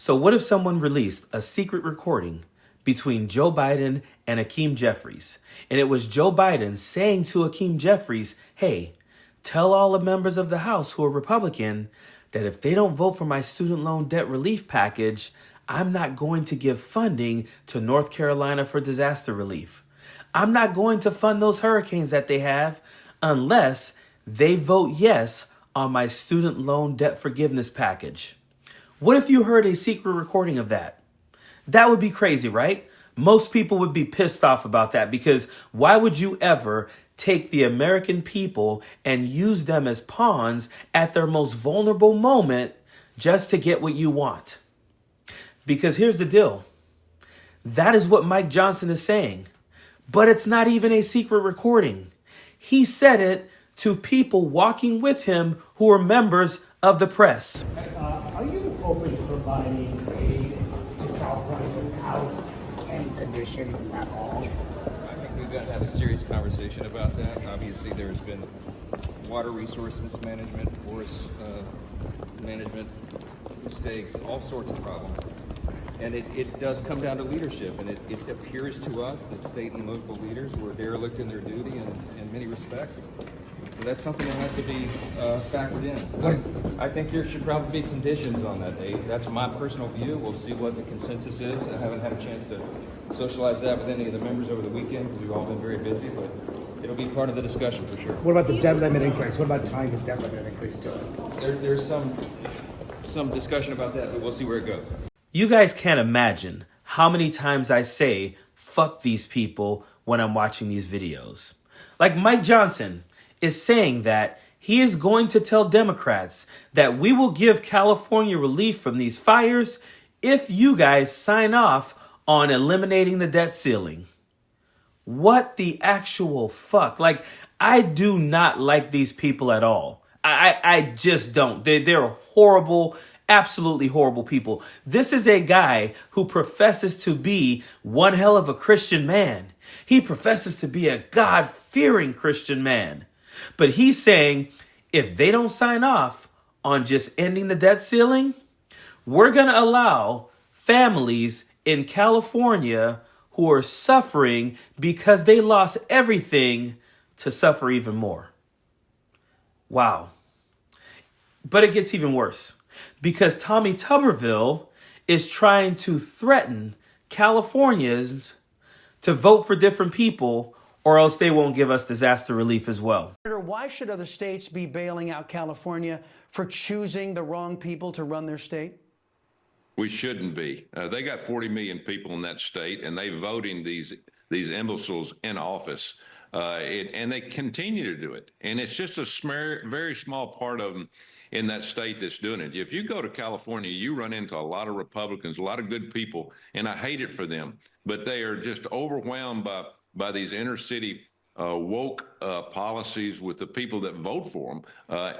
So what if someone released a secret recording between Joe Biden and Hakeem Jeffries? And it was Joe Biden saying to Hakeem Jeffries, hey, tell all the members of the House who are Republican that if they don't vote for my student loan debt relief package, I'm not going to give funding to North Carolina for disaster relief. I'm not going to fund those hurricanes that they have unless they vote yes on my student loan debt forgiveness package. What if you heard a secret recording of that? That would be crazy, right? Most people would be pissed off about that because why would you ever take the American people and use them as pawns at their most vulnerable moment just to get what you want? Because here's the deal. That is what Mike Johnson is saying, but it's not even a secret recording. He said it to people walking with him who are members of the press. Are you open to providing aid to California without any conditions at all? I think we've got to have a serious conversation about that. Obviously, there's been water resource mismanagement, forest management mistakes, all sorts of problems. And it does come down to leadership, and it appears to us that state and local leaders were derelict in their duty in many respects. So that's something that has to be factored in. I think there should probably be conditions on that aid. That's my personal view. We'll see what the consensus is. I haven't had a chance to socialize that with any of the members over the weekend because we've all been very busy, but it'll be part of the discussion for sure. What about the debt limit increase? What about tying the debt limit increase to it? There's some discussion about that, but we'll see where it goes. You guys can't imagine how many times I say, fuck these people when I'm watching these videos. Like Mike Johnson is saying that he is going to tell Democrats that we will give California relief from these fires if you guys sign off on eliminating the debt ceiling. What the actual fuck? Like, I do not like these people at all. I just don't. They're horrible, absolutely horrible people. This is a guy who professes to be one hell of a Christian man. He professes to be a God-fearing Christian man. But he's saying if they don't sign off on just ending the debt ceiling, we're going to allow families in California who are suffering because they lost everything to suffer even more. Wow. But it gets even worse because Tommy Tuberville is trying to threaten Californians to vote for different people or else they won't give us disaster relief as well. Why should other states be bailing out California for choosing the wrong people to run their state? We shouldn't be. They got 40 million people in that state, and they voting these imbeciles in office, and they continue to do it. And it's just a very small part of them in that state that's doing it. If you go to California, you run into a lot of Republicans, a lot of good people, and I hate it for them. But they are just overwhelmed by these inner city woke policies with the people that vote for them.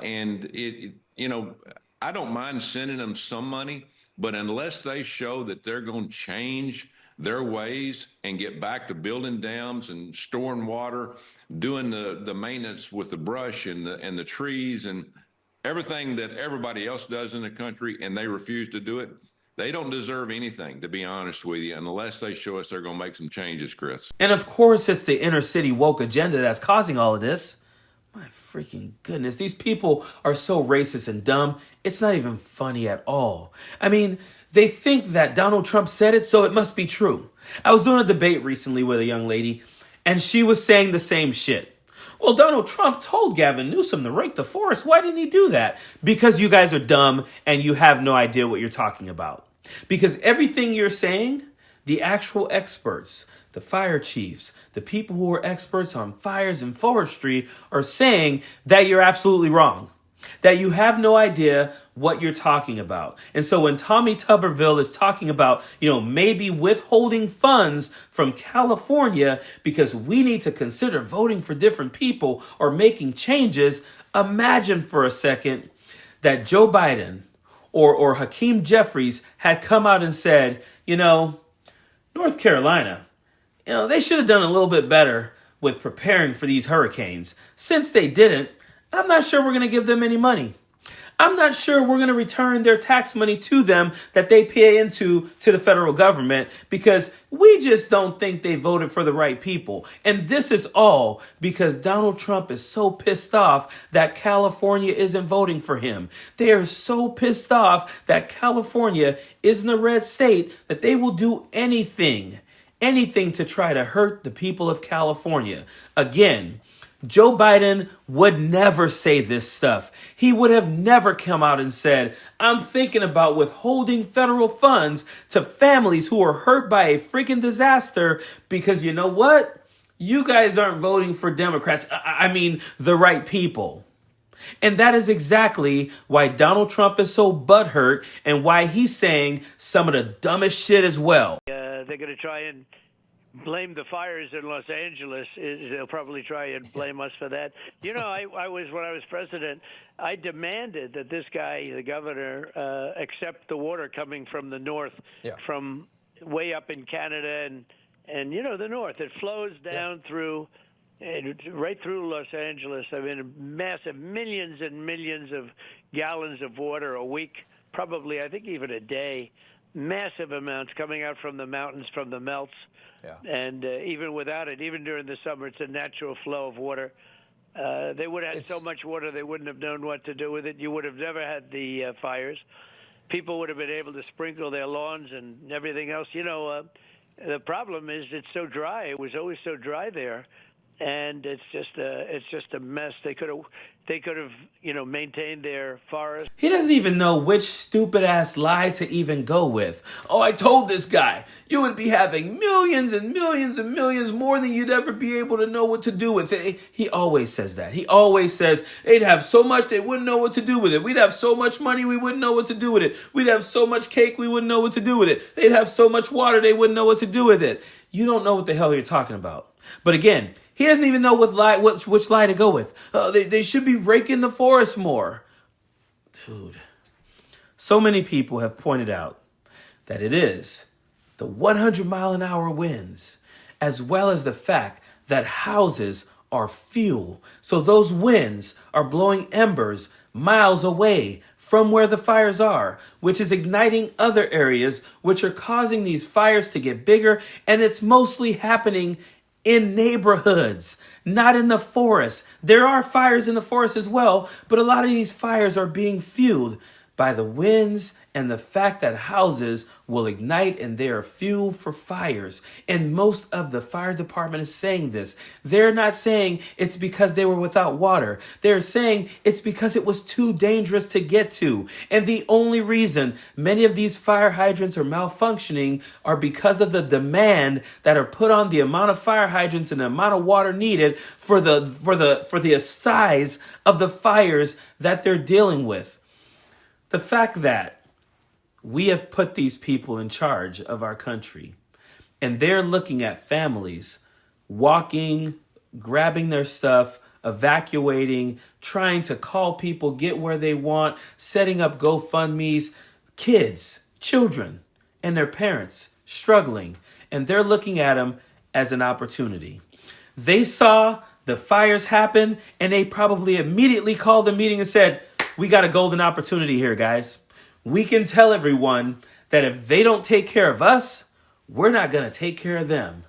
And I don't mind sending them some money, but unless they show that they're going to change their ways and get back to building dams and storing water, doing the maintenance with the brush and the trees and everything that everybody else does in the country, and they refuse to do it, they don't deserve anything, to be honest with you, unless they show us they're going to make some changes, Chris. And of course, it's the inner city woke agenda that's causing all of this. My freaking goodness, these people are so racist and dumb. It's not even funny at all. I mean, they think that Donald Trump said it, so it must be true. I was doing a debate recently with a young lady, and she was saying the same shit. Well, Donald Trump told Gavin Newsom to rake the forest. Why didn't he do that? Because you guys are dumb and you have no idea what you're talking about. Because everything you're saying, the actual experts, the fire chiefs, the people who are experts on fires and forestry are saying that you're absolutely wrong, that you have no idea what you're talking about. And so when Tommy Tuberville is talking about, maybe withholding funds from California because we need to consider voting for different people or making changes, imagine for a second that Joe Biden or Hakeem Jeffries had come out and said, North Carolina, they should have done a little bit better with preparing for these hurricanes. Since they didn't, I'm not sure we're going to give them any money. I'm not sure we're going to return their tax money to them that they pay into to the federal government, because we just don't think they voted for the right people. And this is all because Donald Trump is so pissed off that California isn't voting for him. They are so pissed off that California isn't a red state that they will do anything to try to hurt the people of California. Again, Joe Biden would never say this stuff. He would have never come out and said, I'm thinking about withholding federal funds to families who are hurt by a freaking disaster because you know what? You guys aren't voting for Democrats. I mean, the right people. And that is exactly why Donald Trump is so butthurt and why he's saying some of the dumbest shit as well. They're going to try and blame the fires in Los Angeles. They'll probably try and blame us for that. You know, when I was president, I demanded that this guy, the governor, accept the water coming from the north, from way up in Canada and you know, the north. It flows down through, right through Los Angeles. I mean, massive millions and millions of gallons of water a week, probably, I think even a day. Massive amounts coming out from the mountains, from the melts. Yeah. And even without it, even during the summer, it's a natural flow of water. They would have had so much water, they wouldn't have known what to do with it. You would have never had the fires. People would have been able to sprinkle their lawns and everything else. You know, the problem is it's so dry. It was always so dry there. And it's just a mess. They could have, you know, maintained their forest. He doesn't even know which stupid ass lie to even go with. Oh, I told this guy you would be having millions and millions and millions more than you'd ever be able to know what to do with it. He always says that. He always says they'd have so much they wouldn't know what to do with it. We'd have so much money we wouldn't know what to do with it. We'd have so much cake we wouldn't know what to do with it. They'd have so much water they wouldn't know what to do with it. You don't know what the hell you're talking about. But again, he doesn't even know which lie to go with. They should be raking the forest more. Dude, so many people have pointed out that it is the 100-mile-an-hour winds, as well as the fact that houses are fuel. So those winds are blowing embers miles away from where the fires are, which is igniting other areas, which are causing these fires to get bigger. And it's mostly happening in neighborhoods, not in the forest. There are fires in the forest as well, but a lot of these fires are being fueled by the winds and the fact that houses will ignite and they are fuel for fires. And most of the fire department is saying this. They're not saying it's because they were without water. They're saying it's because it was too dangerous to get to. And the only reason many of these fire hydrants are malfunctioning are because of the demand that are put on the amount of fire hydrants and the amount of water needed for the size of the fires that they're dealing with. The fact that we have put these people in charge of our country and they're looking at families walking, grabbing their stuff, evacuating, trying to call people, get where they want, setting up GoFundMes, kids, children, and their parents struggling. And they're looking at them as an opportunity. They saw the fires happen and they probably immediately called the meeting and said, we got a golden opportunity here, guys. We can tell everyone that if they don't take care of us, we're not going to take care of them.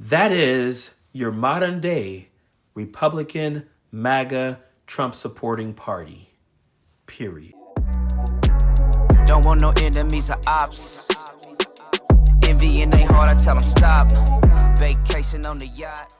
That is your modern day Republican, MAGA, Trump supporting party. Period. Don't want no enemies or ops. Envy in their heart, I tell them stop. Vacation on the yacht.